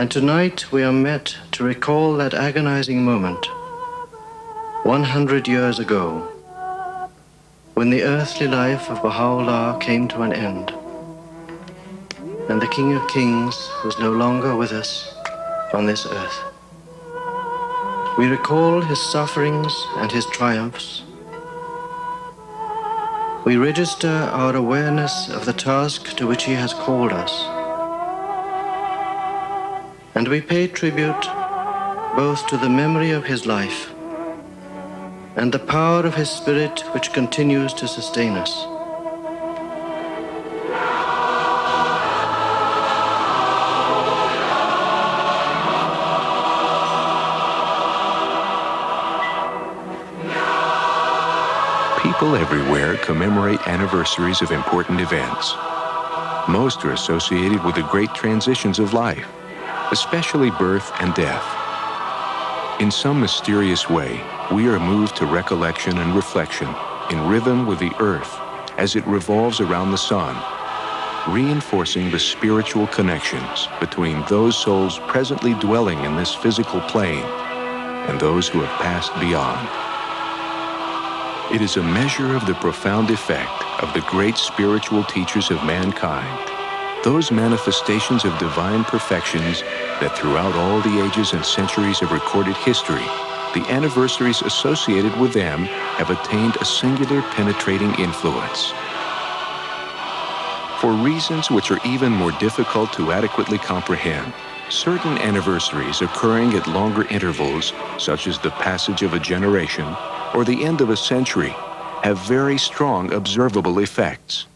And tonight we are met to recall that agonizing moment 100 years ago, when the earthly life of Baha'u'llah came to an end, and the King of Kings was no longer with us on this earth. We recall his sufferings and his triumphs. We register our awareness of the task to which he has called us. And we pay tribute both to the memory of his life and the power of his spirit which continues to sustain us. People everywhere commemorate anniversaries of important events. Most are associated with the great transitions of life, especially birth and death. In some mysterious way, we are moved to recollection and reflection in rhythm with the earth as it revolves around the sun, reinforcing the spiritual connections between those souls presently dwelling in this physical plane and those who have passed beyond. It is a measure of the profound effect of the great spiritual teachers of mankind, those manifestations of divine perfections that throughout all the ages and centuries of recorded history, the anniversaries associated with them have attained a singular penetrating influence. For reasons which are even more difficult to adequately comprehend, certain anniversaries occurring at longer intervals, such as the passage of a generation or the end of a century, have very strong observable effects.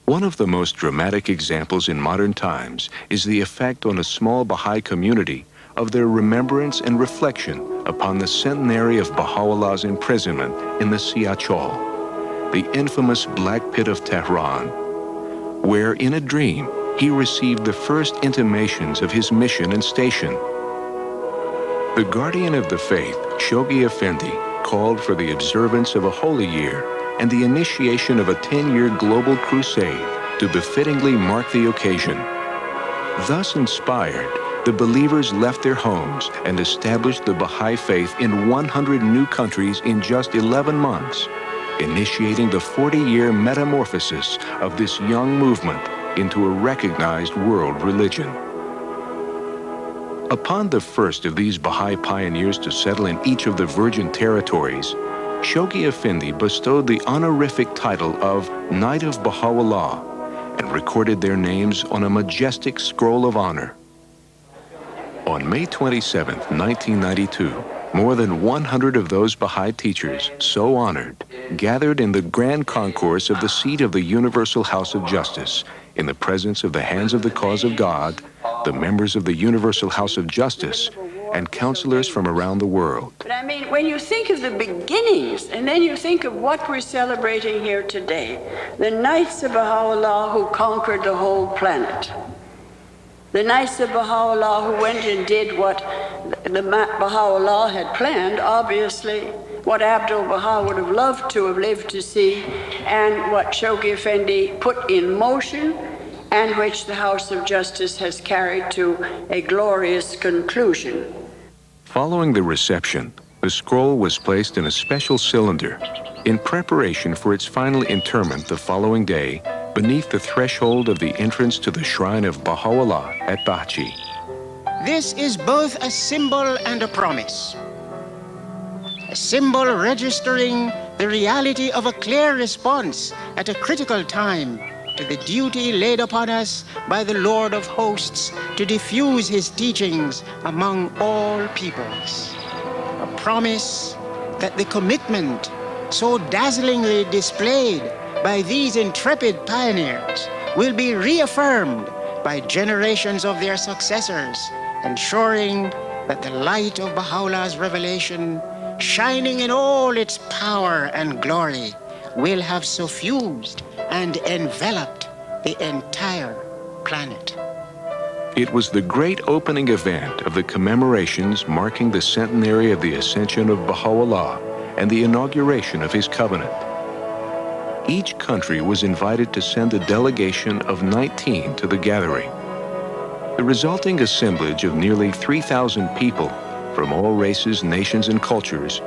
One of the most dramatic examples in modern times is the effect on a small Baha'i community of their remembrance and reflection upon the centenary of Baha'u'llah's imprisonment in the Siachol, the infamous Black Pit of Tehran, where in a dream he received the first intimations of his mission and station. The guardian of the faith, Shoghi Effendi, called for the observance of a holy year and the initiation of a 10-year global crusade to befittingly mark the occasion. Thus inspired, the believers left their homes and established the Baha'i faith in 100 new countries in just 11 months, initiating the 40-year metamorphosis of this young movement into a recognized world religion. Upon the first of these Baha'i pioneers to settle in each of the Virgin Territories, Shoghi Effendi bestowed the honorific title of Knight of Baha'u'llah and recorded their names on a majestic scroll of honor. On May 27, 1992, more than 100 of those Baha'i teachers, so honored, gathered in the grand concourse of the seat of the Universal House of Justice in the presence of the Hands of the Cause of God, the members of the Universal House of Justice, and counselors from around the world. But I mean, when you think of the beginnings, and then you think of what we're celebrating here today, the Knights of Baha'u'llah who conquered the whole planet, the Knights of Baha'u'llah who went and did what the Baha'u'llah had planned, obviously, what Abdul Baha would have loved to have lived to see, and what Shoghi Effendi put in motion, and which the House of Justice has carried to a glorious conclusion. Following the reception, the scroll was placed in a special cylinder in preparation for its final interment the following day beneath the threshold of the entrance to the shrine of Baha'u'llah at Bahá'í. This is both a symbol and a promise. A symbol registering the reality of a clear response at a critical time to the duty laid upon us by the Lord of hosts to diffuse his teachings among all peoples. A promise that the commitment so dazzlingly displayed by these intrepid pioneers will be reaffirmed by generations of their successors, ensuring that the light of Baha'u'llah's revelation, shining in all its power and glory, will have suffused and enveloped the entire planet. It was the great opening event of the commemorations marking the centenary of the ascension of Baha'u'llah and the inauguration of his covenant. Each country was invited to send a delegation of 19 to the gathering. The resulting assemblage of nearly 3,000 people from all races, nations, and cultures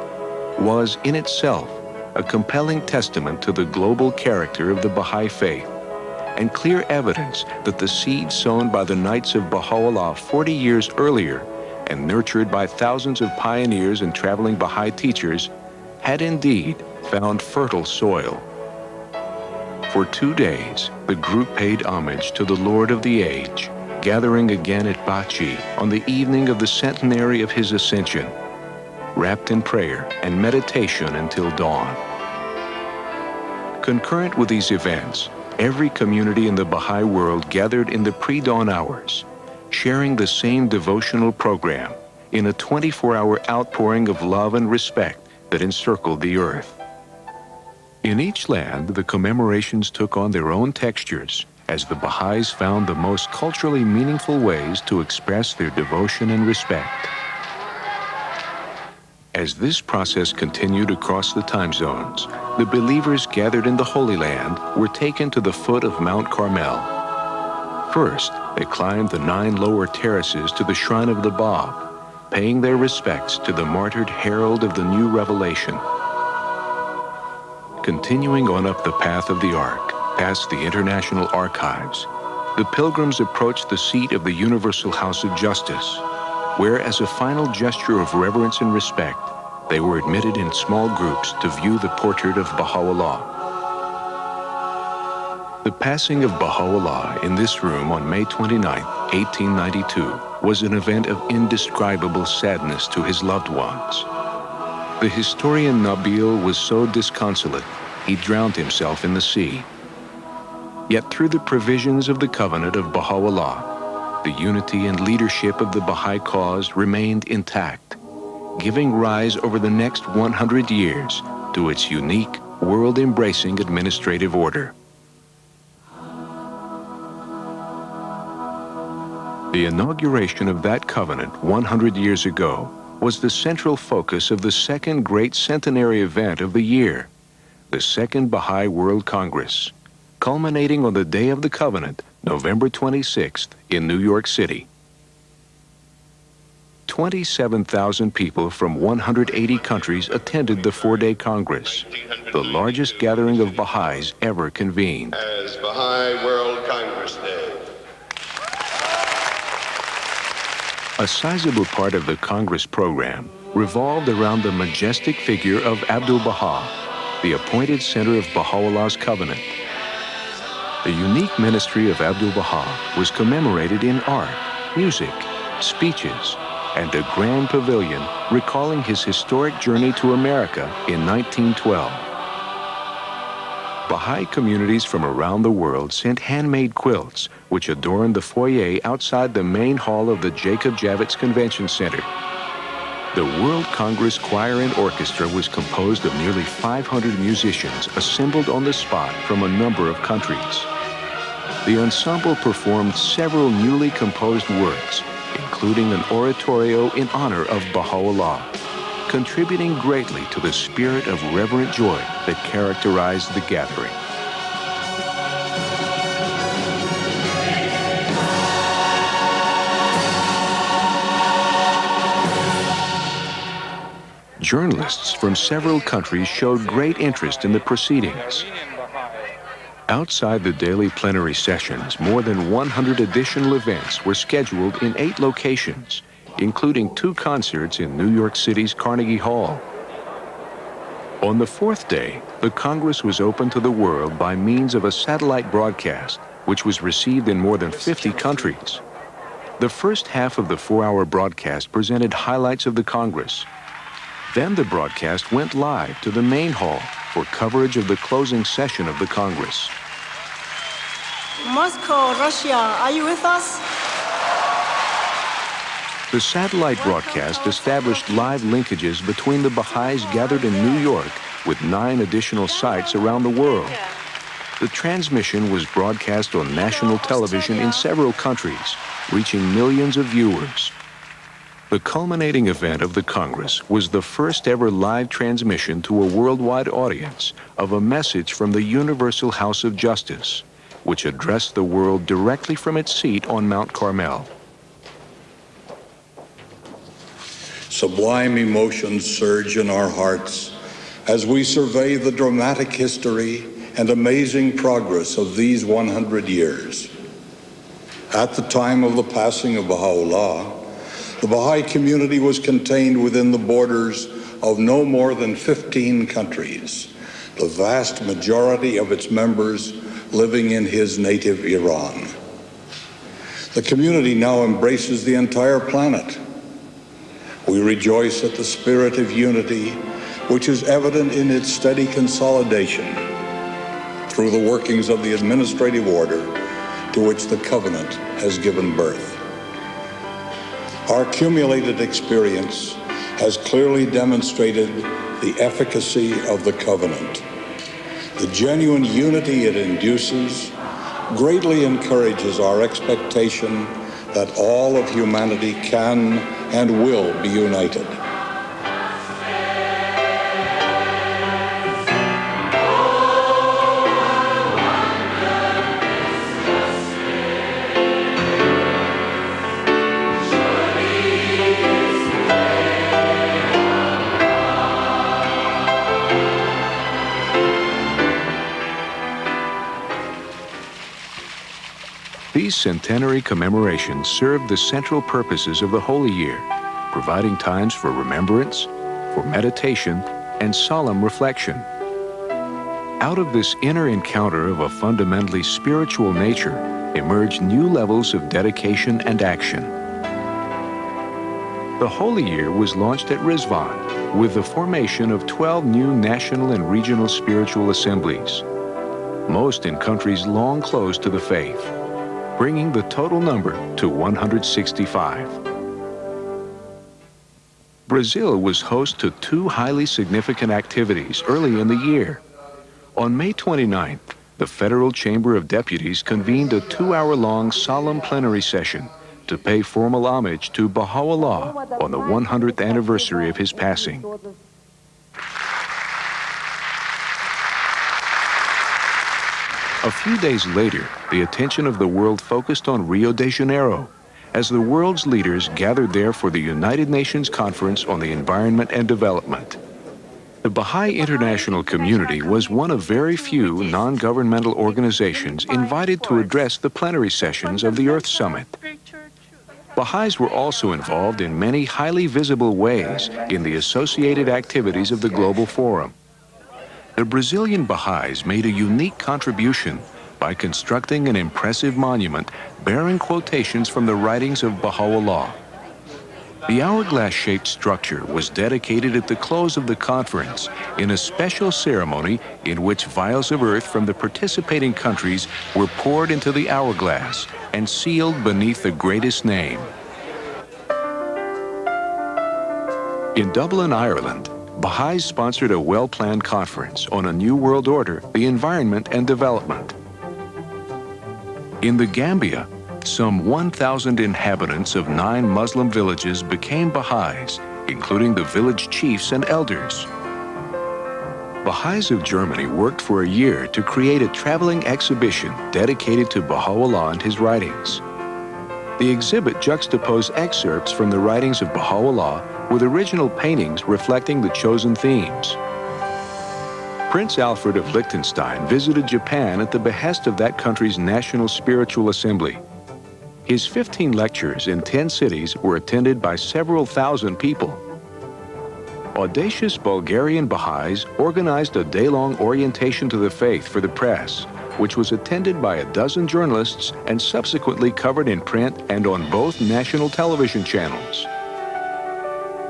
was in itself a compelling testament to the global character of the Baha'i faith and clear evidence that the seed sown by the Knights of Baha'u'llah 40 years earlier and nurtured by thousands of pioneers and traveling Baha'i teachers had indeed found fertile soil. For 2 days, the group paid homage to the Lord of the Age, gathering again at Bahá'í on the evening of the centenary of his ascension, wrapped in prayer and meditation until dawn. Concurrent with these events, every community in the Baha'i world gathered in the pre-dawn hours, sharing the same devotional program in a 24-hour outpouring of love and respect that encircled the earth. In each land, the commemorations took on their own textures as the Baha'is found the most culturally meaningful ways to express their devotion and respect. As this process continued across the time zones, the believers gathered in the Holy Land were taken to the foot of Mount Carmel. First, they climbed the 9 lower terraces to the shrine of the Bab, paying their respects to the martyred herald of the new revelation. Continuing on up the path of the Ark, past the International Archives, the pilgrims approached the seat of the Universal House of Justice, where, as a final gesture of reverence and respect, they were admitted in small groups to view the portrait of Baha'u'llah. The passing of Baha'u'llah in this room on May 29, 1892, was an event of indescribable sadness to his loved ones. The historian Nabil was so disconsolate, he drowned himself in the sea. Yet through the provisions of the covenant of Baha'u'llah, the unity and leadership of the Baha'i cause remained intact, giving rise over the next 100 years to its unique, world-embracing administrative order. The inauguration of that covenant 100 years ago was the central focus of the second great centenary event of the year, the Second Baha'i World Congress, culminating on the day of the covenant, November 26th, in New York City. 27,000 people from 180 countries attended the 4-day Congress, the largest gathering of Baha'is ever convened. As Baha'i World Congress Day. A sizable part of the Congress program revolved around the majestic figure of Abdu'l-Baha, the appointed center of Baha'u'llah's covenant. The unique ministry of Abdu'l-Baha was commemorated in art, music, speeches, and a grand pavilion recalling his historic journey to America in 1912. Baha'i communities from around the world sent handmade quilts, which adorned the foyer outside the main hall of the Jacob Javits Convention Center. The World Congress Choir and Orchestra was composed of nearly 500 musicians assembled on the spot from a number of countries. The ensemble performed several newly composed works, including an oratorio in honor of Baha'u'llah, contributing greatly to the spirit of reverent joy that characterized the gathering. Journalists from several countries showed great interest in the proceedings. Outside the daily plenary sessions, more than 100 additional events were scheduled in 8 locations, including 2 concerts in New York City's Carnegie Hall. On the 4th day, the Congress was open to the world by means of a satellite broadcast, which was received in more than 50 countries. The first half of the 4-hour broadcast presented highlights of the Congress. Then the broadcast went live to the main hall for coverage of the closing session of the Congress. Moscow, Russia, are you with us? The satellite broadcast established live linkages between the Baha'is gathered in New York with 9 additional sites around the world. The transmission was broadcast on national television in several countries, reaching millions of viewers. The culminating event of the Congress was the first ever live transmission to a worldwide audience of a message from the Universal House of Justice, which addressed the world directly from its seat on Mount Carmel. Sublime emotions surge in our hearts as we survey the dramatic history and amazing progress of these 100 years. At the time of the passing of Baha'u'llah, the Baha'i community was contained within the borders of no more than 15 countries, the vast majority of its members living in his native Iran. The community now embraces the entire planet. We rejoice at the spirit of unity, which is evident in its steady consolidation through the workings of the administrative order to which the covenant has given birth. Our accumulated experience has clearly demonstrated the efficacy of the covenant. The genuine unity it induces greatly encourages our expectation that all of humanity can and will be united. These centenary commemorations serve the central purposes of the Holy Year, providing times for remembrance, for meditation, and solemn reflection. Out of this inner encounter of a fundamentally spiritual nature emerge new levels of dedication and action. The Holy Year was launched at Rizwan with the formation of 12 new national and regional spiritual assemblies, most in countries long closed to the faith, bringing the total number to 165. Brazil was host to two highly significant activities early in the year. On May 29th, the Federal Chamber of Deputies convened a 2-hour-long solemn plenary session to pay formal homage to Baha'u'llah on the 100th anniversary of his passing. A few days later, the attention of the world focused on Rio de Janeiro, as the world's leaders gathered there for the United Nations Conference on the Environment and Development. The Baha'i international community was one of very few non-governmental organizations invited to address the plenary sessions of the Earth Summit. Baha'is were also involved in many highly visible ways in the associated activities of the Global Forum. The Brazilian Baha'is made a unique contribution by constructing an impressive monument bearing quotations from the writings of Baha'u'llah. The hourglass-shaped structure was dedicated at the close of the conference in a special ceremony in which vials of earth from the participating countries were poured into the hourglass and sealed beneath the greatest name. In Dublin, Ireland, Baha'is sponsored a well-planned conference on a new world order, the environment and development. In the Gambia, some 1,000 inhabitants of 9 Muslim villages became Baha'is, including the village chiefs and elders. Baha'is of Germany worked for a year to create a traveling exhibition dedicated to Baha'u'llah and his writings. The exhibit juxtaposed excerpts from the writings of Baha'u'llah with original paintings reflecting the chosen themes. Prince Alfred of Liechtenstein visited Japan at the behest of that country's National Spiritual Assembly. His 15 lectures in 10 cities were attended by several thousand people. Audacious Bulgarian Baha'is organized a day-long orientation to the faith for the press, which was attended by a dozen journalists and subsequently covered in print and on both national television channels.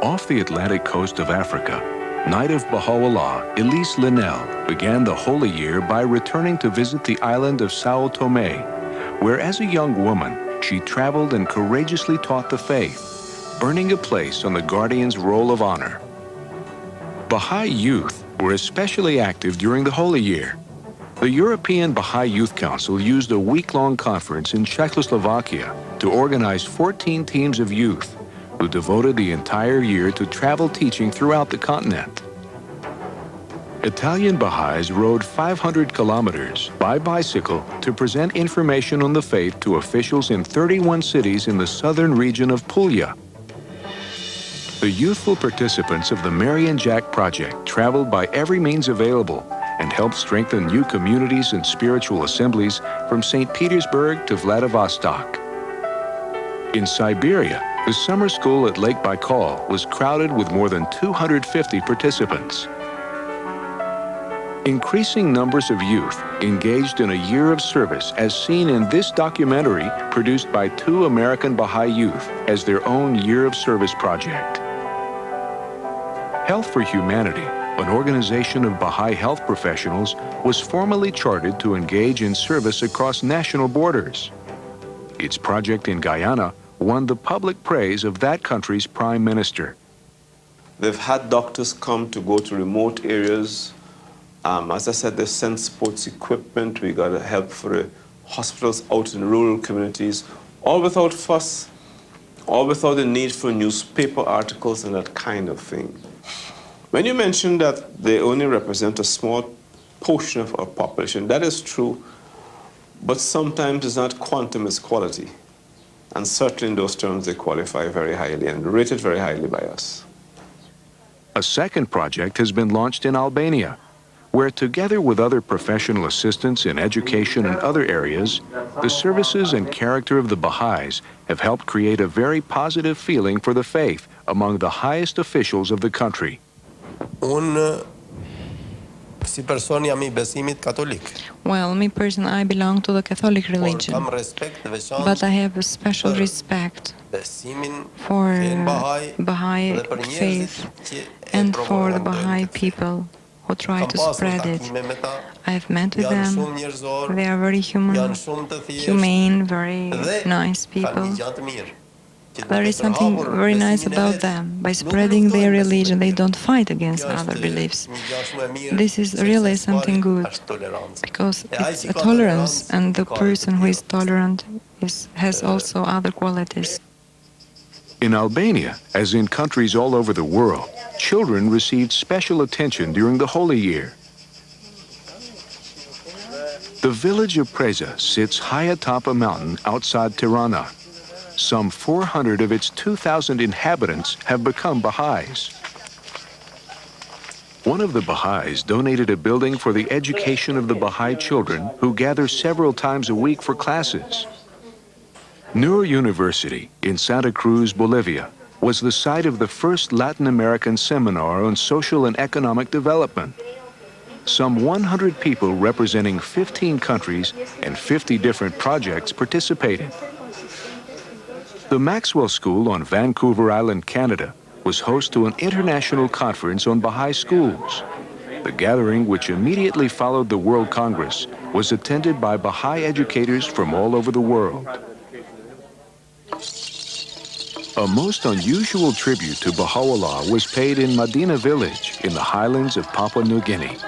Off the Atlantic coast of Africa, Knight of Baha'u'llah, Elise Linnell, began the Holy Year by returning to visit the island of Sao Tome, where as a young woman, she traveled and courageously taught the faith, earning a place on the Guardian's Roll of Honor. Baha'i youth were especially active during the Holy Year. The European Baha'i Youth Council used a week-long conference in Czechoslovakia to organize 14 teams of youth who devoted the entire year to travel teaching throughout the continent. Italian Baha'is rode 500 kilometers by bicycle to present information on the faith to officials in 31 cities in the southern region of Puglia. The youthful participants of the Marian Jack Project traveled by every means available and helped strengthen new communities and spiritual assemblies from St. Petersburg to Vladivostok. In Siberia, the summer school at Lake Baikal was crowded with more than 250 participants. Increasing numbers of youth engaged in a year of service as seen in this documentary produced by 2 American Baha'i youth as their own year of service project. Health for Humanity, an organization of Baha'i health professionals, was formally chartered to engage in service across national borders. Its project in Guyana won the public praise of that country's prime minister. They've had doctors come to go to remote areas. As I said, they've sent sports equipment. We got help for the hospitals out in rural communities, all without fuss, all without the need for newspaper articles and that kind of thing. When you mention that they only represent a small portion of our population, that is true, but sometimes it's not quantum, it's quality. And certainly in those terms, they qualify very highly and rated very highly by us. A second project has been launched in Albania, where together with other professional assistants in education and other areas, the services and character of the Baha'is have helped create a very positive feeling for the faith among the highest officials of the country. Well, me personally, I belong to the Catholic religion, but I have a special respect for Baha'i faith and for the Baha'i people who try to spread it. I've met with them. They are very humane, very nice people. There is something very nice about them. By spreading their religion, they don't fight against other beliefs. This is really something good, because it's a tolerance, and the person who is tolerant has also other qualities. In Albania, as in countries all over the world, children received special attention during the Holy Year. The village of Preza sits high atop a mountain outside Tirana. Some 400 of its 2,000 inhabitants have become Baha'is. One of the Baha'is donated a building for the education of the Baha'i children who gather several times a week for classes. Nur University in Santa Cruz, Bolivia, was the site of the first Latin American seminar on social and economic development. Some 100 people representing 15 countries and 50 different projects participated. The Maxwell School on Vancouver Island, Canada, was host to an international conference on Baha'i schools. The gathering, which immediately followed the World Congress, was attended by Baha'i educators from all over the world. A most unusual tribute to Baha'u'llah was paid in Medina village in the highlands of Papua New Guinea.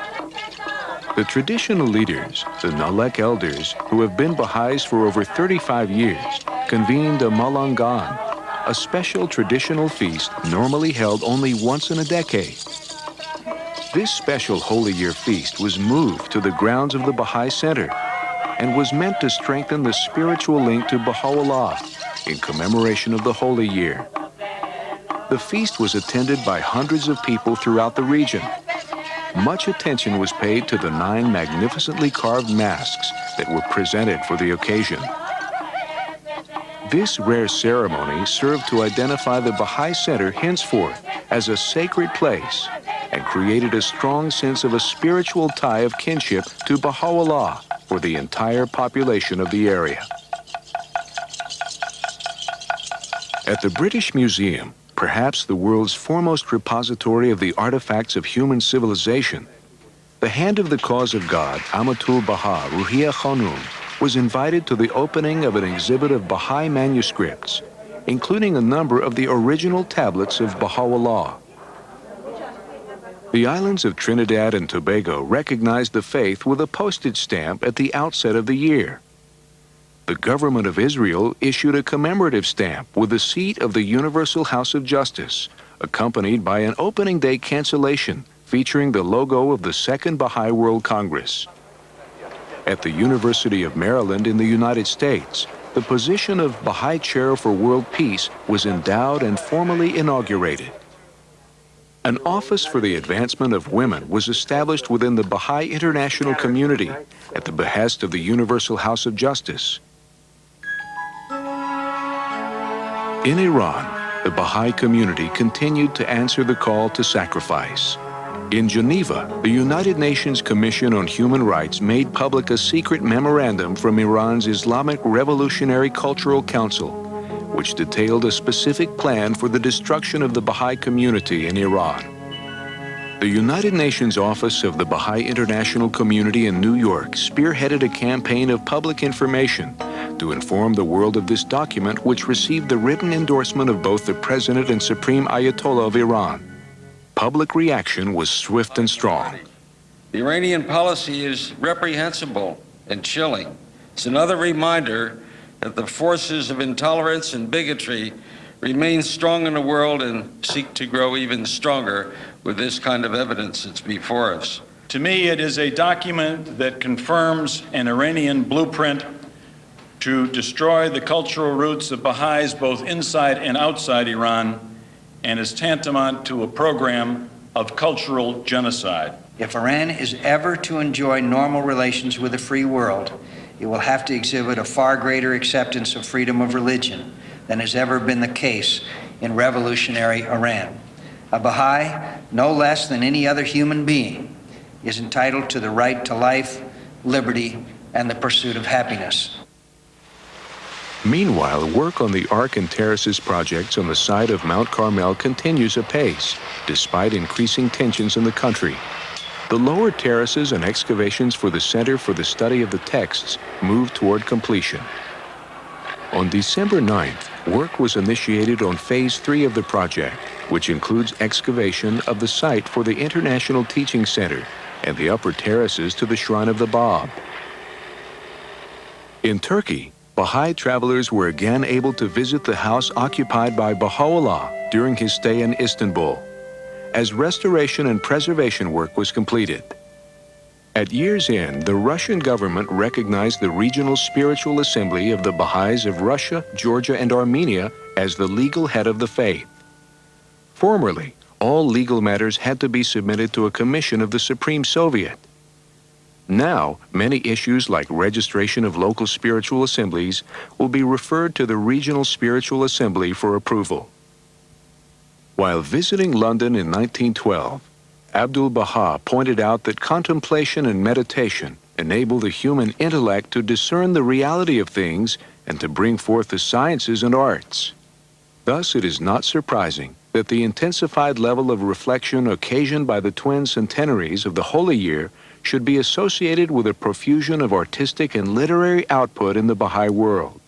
The traditional leaders, the Nalek elders, who have been Baha'is for over 35 years, convened a Malangan, a special traditional feast normally held only once in a decade. This special Holy Year feast was moved to the grounds of the Baha'i Center and was meant to strengthen the spiritual link to Baha'u'llah in commemoration of the Holy Year. The feast was attended by hundreds of people throughout the region. Much attention was paid to the 9 magnificently carved masks that were presented for the occasion. This rare ceremony served to identify the Baha'i Center henceforth as a sacred place and created a strong sense of a spiritual tie of kinship to Baha'u'llah for the entire population of the area. At the British Museum, perhaps the world's foremost repository of the artifacts of human civilization, the Hand of the Cause of God, Amatul Baha Ruhiya Khanum, was invited to the opening of an exhibit of Baha'i manuscripts, including a number of the original tablets of Baha'u'llah. The islands of Trinidad and Tobago recognized the faith with a postage stamp at the outset of the year. The government of Israel issued a commemorative stamp with the seat of the Universal House of Justice, accompanied by an opening day cancellation featuring the logo of the Second Baha'i World Congress. At the University of Maryland in the United States, the position of Baha'i Chair for World Peace was endowed and formally inaugurated An office for the advancement of women was established within the Baha'i international community at the behest of the Universal House of Justice. In Iran, the Baha'i community continued to answer the call to sacrifice. In Geneva, the United Nations Commission on Human Rights made public a secret memorandum from Iran's Islamic Revolutionary Cultural Council, which detailed a specific plan for the destruction of the Baha'i community in Iran. The United Nations Office of the Baha'i International Community in New York spearheaded a campaign of public information to inform the world of this document, which received the written endorsement of both the President and Supreme Ayatollah of Iran. Public reaction was swift and strong. The Iranian policy is reprehensible and chilling. It's another reminder that the forces of intolerance and bigotry remain strong in the world and seek to grow even stronger with this kind of evidence that's before us. To me, it is a document that confirms an Iranian blueprint to destroy the cultural roots of Baha'is both inside and outside Iran, and is tantamount to a program of cultural genocide. If Iran is ever to enjoy normal relations with the free world, it will have to exhibit a far greater acceptance of freedom of religion than has ever been the case in revolutionary Iran. A Baha'i, no less than any other human being, is entitled to the right to life, liberty, and the pursuit of happiness. Meanwhile, work on the Ark and Terraces projects on the side of Mount Carmel continues apace, despite increasing tensions in the country. The lower terraces and excavations for the Center for the Study of the Texts moved toward completion. On December 9th, work was initiated on Phase 3 of the project, which includes excavation of the site for the International Teaching Center and the upper terraces to the Shrine of the Bab. In Turkey, Baha'i travelers were again able to visit the house occupied by Baha'u'llah during his stay in Istanbul, as restoration and preservation work was completed. At year's end, the Russian government recognized the Regional Spiritual Assembly of the Baha'is of Russia, Georgia, and Armenia as the legal head of the faith. Formerly, all legal matters had to be submitted to a commission of the Supreme Soviet. Now, many issues like registration of local spiritual assemblies will be referred to the Regional Spiritual Assembly for approval. While visiting London in 1912, Abdu'l-Baha pointed out that contemplation and meditation enable the human intellect to discern the reality of things and to bring forth the sciences and arts. Thus, it is not surprising that the intensified level of reflection occasioned by the twin centenaries of the Holy Year should be associated with a profusion of artistic and literary output in the Baha'i world.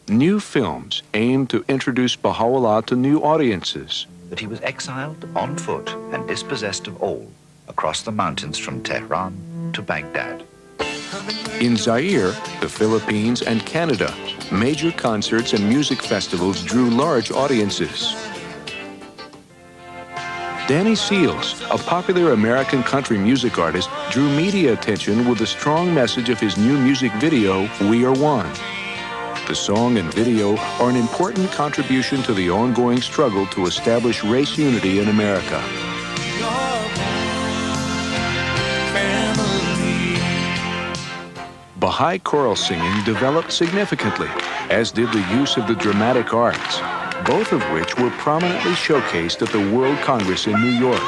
New films aim to introduce Baha'u'llah to new audiences. That he was exiled on foot and dispossessed of all across the mountains from Tehran to Baghdad. In Zaire, the Philippines, and Canada, major concerts and music festivals drew large audiences. Danny Seals, a popular American country music artist, drew media attention with the strong message of his new music video, We Are One. The song and video are an important contribution to the ongoing struggle to establish race unity in America. Baha'i choral singing developed significantly, as did the use of the dramatic arts, both of which were prominently showcased at the World Congress in New York.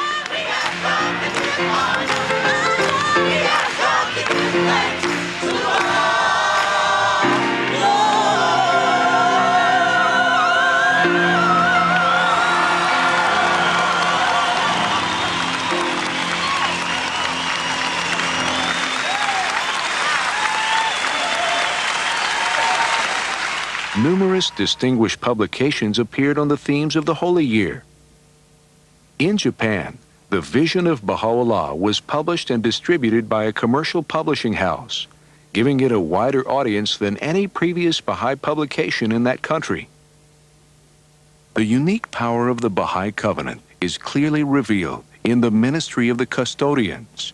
Numerous distinguished publications appeared on the themes of the Holy Year. In Japan, The Vision of Baha'u'llah was published and distributed by a commercial publishing house, giving it a wider audience than any previous Baha'i publication in that country. The unique power of the Baha'i covenant is clearly revealed in the Ministry of the Custodians,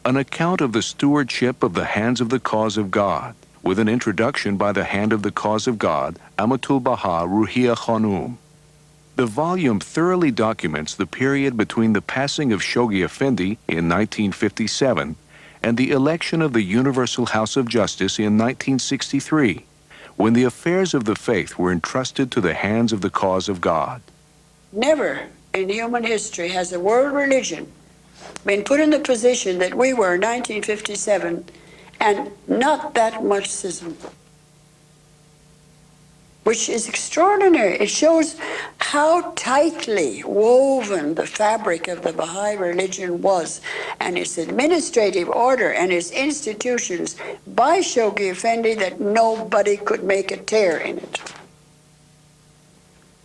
an account of the stewardship of the hands of the cause of God, with an introduction by the hand of the cause of God, Amatul Baha Ruhiya Khanum. The volume thoroughly documents the period between the passing of Shoghi Effendi in 1957 and the election of the Universal House of Justice in 1963, when the affairs of the faith were entrusted to the hands of the cause of God. Never in human history has a world religion been put in the position that we were in 1957, and not that much schism, which is extraordinary. It shows how tightly woven the fabric of the Baha'i religion was, and its administrative order and its institutions by Shoghi Effendi, that nobody could make a tear in it.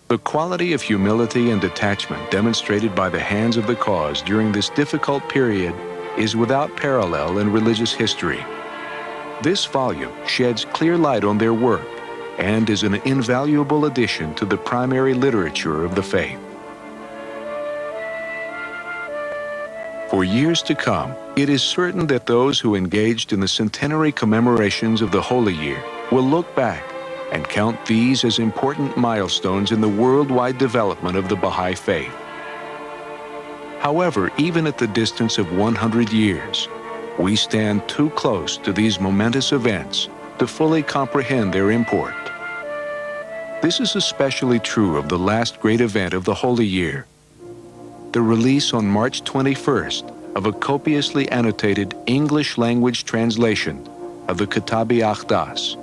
The quality of humility and detachment demonstrated by the hands of the cause during this difficult period is without parallel in religious history. This volume sheds clear light on their work and is an invaluable addition to the primary literature of the faith. For years to come, it is certain that those who engaged in the centenary commemorations of the Holy Year will look back and count these as important milestones in the worldwide development of the Baha'i faith. However, even at the distance of 100 years, we stand too close to these momentous events to fully comprehend their import. This is especially true of the last great event of the Holy Year, the release on March 21st of a copiously annotated English-language translation of the Kitab-i Aqdas,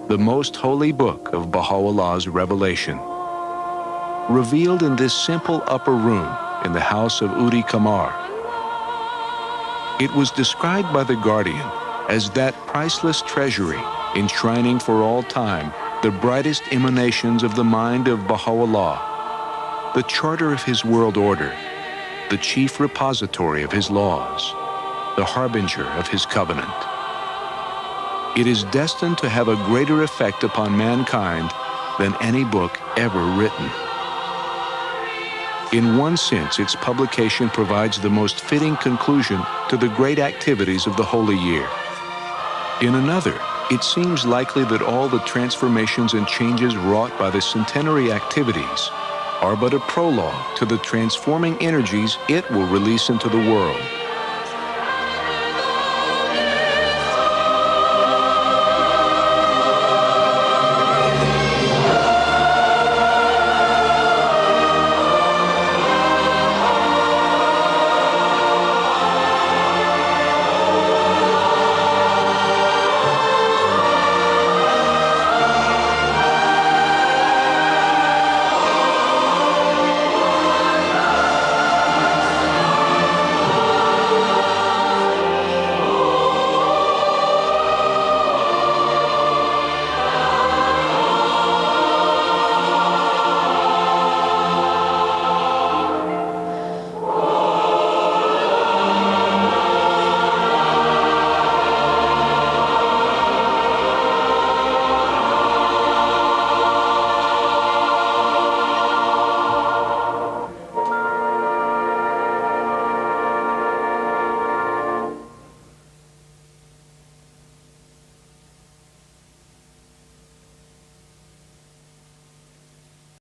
the most holy book of Baha'u'llah's revelation. Revealed in this simple upper room in the house of Udi Kamar, it was described by the Guardian as that priceless treasury enshrining for all time the brightest emanations of the mind of Baha'u'llah, the charter of his world order, the chief repository of his laws, the harbinger of his covenant. It is destined to have a greater effect upon mankind than any book ever written. In one sense, its publication provides the most fitting conclusion to the great activities of the Holy Year. In another, it seems likely that all the transformations and changes wrought by the centenary activities are but a prologue to the transforming energies it will release into the world.